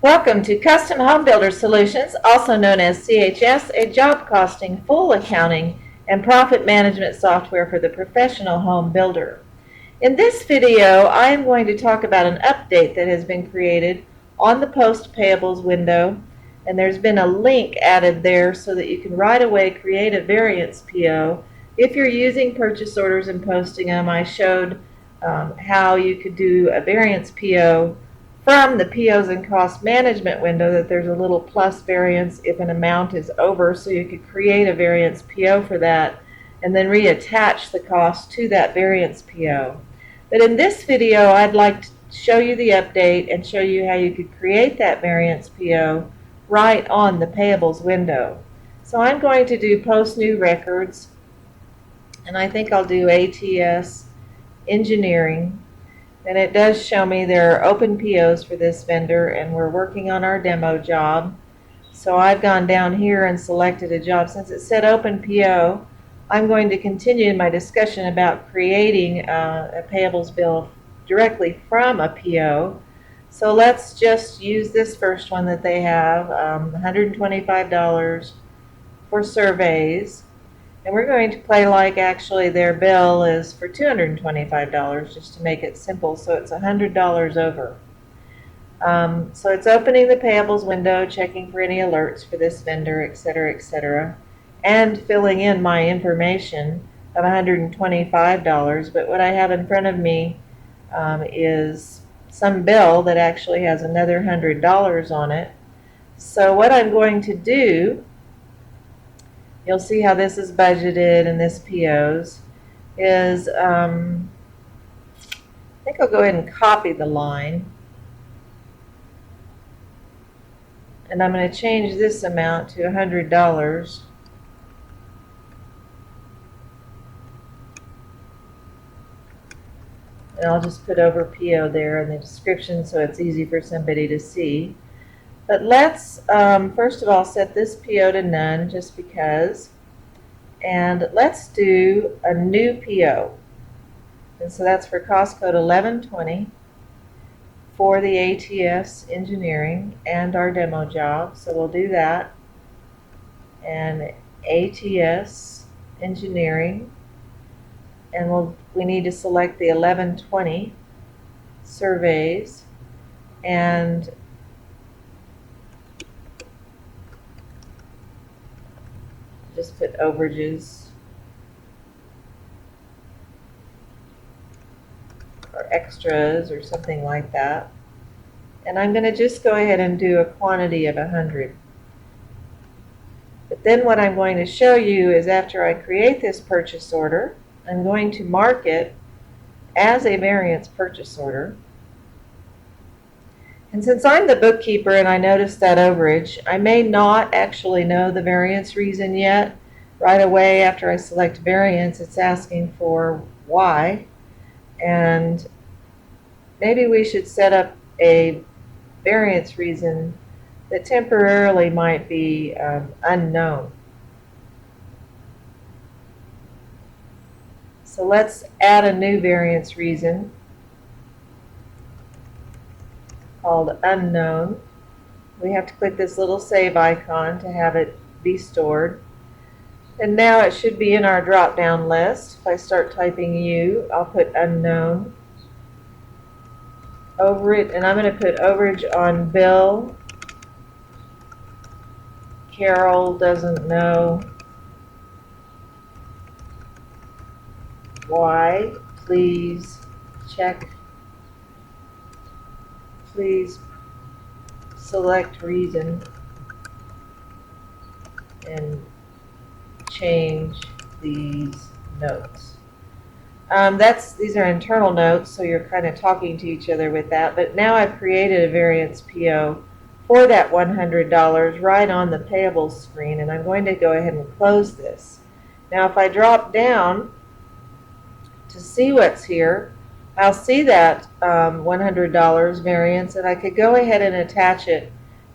Welcome to Custom Home Builder Solutions, also known as CHS, a job costing, full accounting, and profit management software for the professional home builder. In this video, I am going to talk about an update that has been created on the Post Payables window, and there's been a link added there so that you can right away create a variance PO. If you're using purchase orders and posting them, I showed how you could do a variance PO from the POs and cost management window, that there's a little plus variance if an amount is over, so you could create a variance PO for that and then reattach the cost to that variance PO. But in this video, I'd like to show you the update and show you how you could create that variance PO right on the payables window. So I'm going to do post new records, and I think I'll do ATS engineering. And it does show me there are open POs for this vendor, and we're working on our demo job. So I've gone down here and selected a job. Since it said open PO, I'm going to continue my discussion about creating a payables bill directly from a PO. So let's just use this first one that they have, $125 for surveys. And we're going to play like actually their bill is for $225, just to make it simple, so it's $100 over. So it's opening the payables window, checking for any alerts for this vendor, etc., and filling in my information of $125. But what I have in front of me is some bill that actually has another $100 on it. So what I'm going to do, you'll see how this is budgeted and this POs, is I think I'll go ahead and copy the line. And I'm going to change this amount to $100. And I'll just put over PO there in the description so it's easy for somebody to see. But let's first of all set this PO to none, just because. And let's do a new PO. And so that's for cost code 1120 for the ATS engineering and our demo job. So we'll do that. And ATS engineering. And we need to select the 1120 surveys. And just put overages or extras or something like that. And I'm going to just go ahead and do a quantity of 100. But then what I'm going to show you is, after I create this purchase order, I'm going to mark it as a variance purchase order. And since I'm the bookkeeper and I noticed that overage, I may not actually know the variance reason yet. Right away after I select variance, it's asking for why. And maybe we should set up a variance reason that temporarily might be unknown. So let's add a new variance reason called unknown. We have to click this little save icon to have it be stored. And now it should be in our drop-down list. If I start typing U, I'll put unknown over it, and I'm going to put overage on bill. Carol doesn't know why. Please check. Please select reason and change these notes. These are internal notes, so you're kind of talking to each other with that. But now I've created a variance PO for that $100 right on the payables screen, and I'm going to go ahead and close this. Now if I drop down to see what's here, I'll see that $100 variance, and I could go ahead and attach it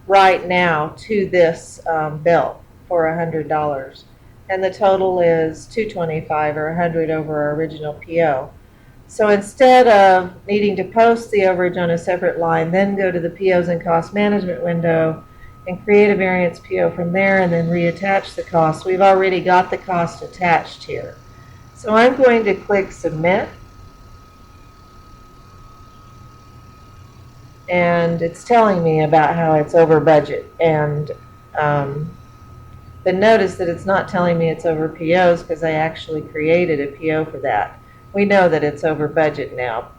right now to this bill for $100. And the total is $225, or $100 over our original PO. So instead of needing to post the overage on a separate line, then go to the POs and cost management window and create a variance PO from there and then reattach the cost, we've already got the cost attached here. So I'm going to click submit, and it's telling me about how it's over budget. And but notice that it's not telling me it's over POs because I actually created a PO for that. We know that it's over budget now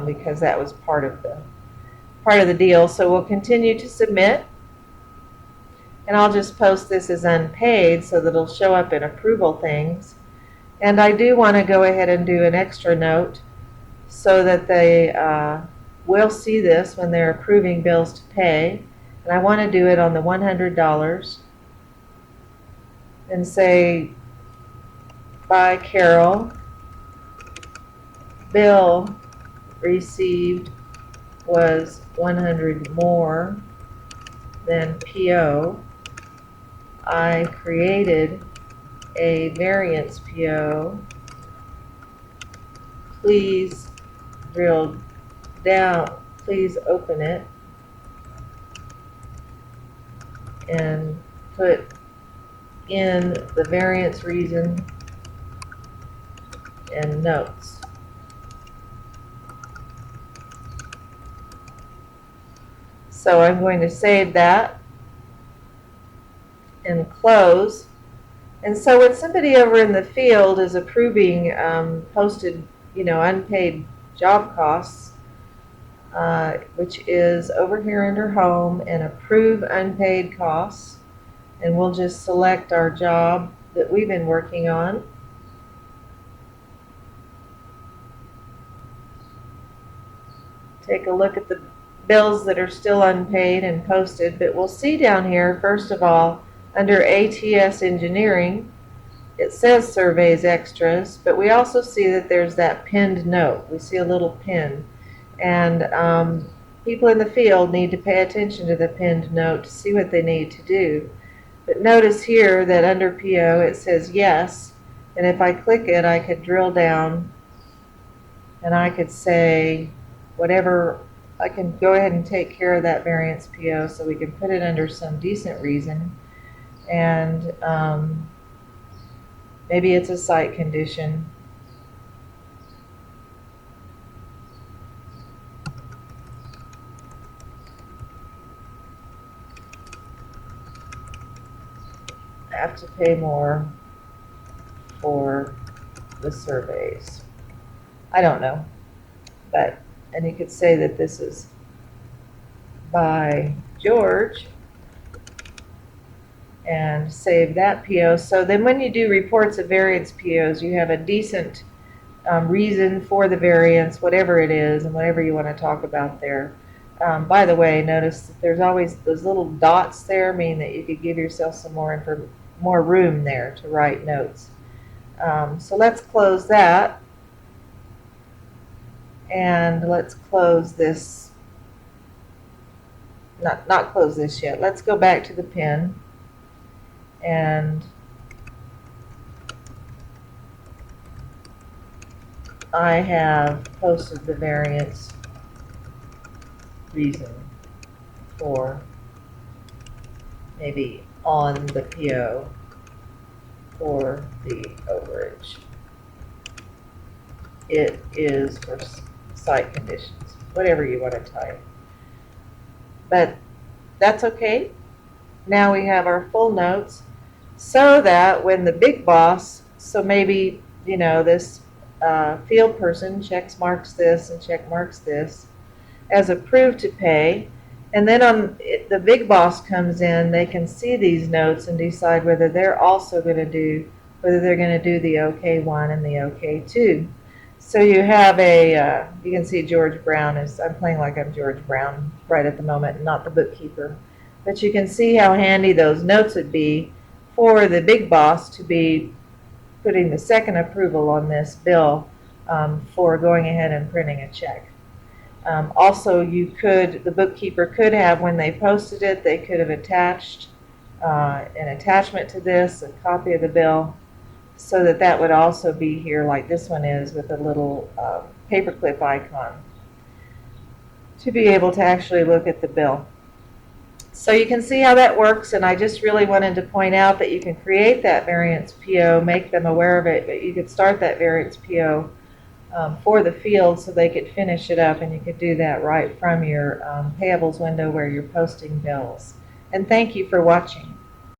because that was part of the deal. So we'll continue to submit, and I'll just post this as unpaid so that it'll show up in approval things. And I do want to go ahead and do an extra note so that they will see this when they're approving bills to pay. And I want to do it on the $100 and say, by Carol, bill received was 100 more than PO. I created a variance PO. Please drill down, please open it and put in the variance reason and notes. So I'm going to save that and close. And so when somebody over in the field is approving posted, unpaid job costs, which is over here under home and approve unpaid costs, and we'll just select our job that we've been working on. Take a look at the bills that are still unpaid and posted, but we'll see down here, first of all, under ATS Engineering, it says Surveys Extras, but we also see that there's that pinned note. We see a little pin, and people in the field need to pay attention to the pinned note to see what they need to do. But notice here that under PO it says yes, and if I click it, I could drill down and I could say whatever. I can go ahead and take care of that variance PO so we can put it under some decent reason. And maybe it's a site condition. I have to pay more for the surveys. I don't know. But, and you could say that this is by George and save that PO. So then when you do reports of variance POs, you have a decent reason for the variance, whatever it is, and whatever you want to talk about there. By the way, notice that there's always those little dots there, meaning that you could give yourself some more room there to write notes. So let's close that. And let's close this, not close this yet. Let's go back to the pin, and I have posted the variance reason for maybe on the PO for the overage. It is for site conditions, whatever you want to type. But that's okay. Now we have our full notes so that when the big boss, so maybe, this field person checks marks this and check marks this as approved to pay, and then the big boss comes in, they can see these notes and decide whether they're going to do the OK one and the OK two. So you have you can see George Brown I'm playing like I'm George Brown right at the moment, not the bookkeeper. But you can see how handy those notes would be for the big boss to be putting the second approval on this bill for going ahead and printing a check. Also, the bookkeeper could have, when they posted it, they could have attached an attachment to this, a copy of the bill, so that would also be here like this one is, with a little paperclip icon to be able to actually look at the bill. So you can see how that works, and I just really wanted to point out that you can create that variance PO, make them aware of it, but you could start that variance PO for the field so they could finish it up, and you could do that right from your payables window where you're posting bills. And thank you for watching.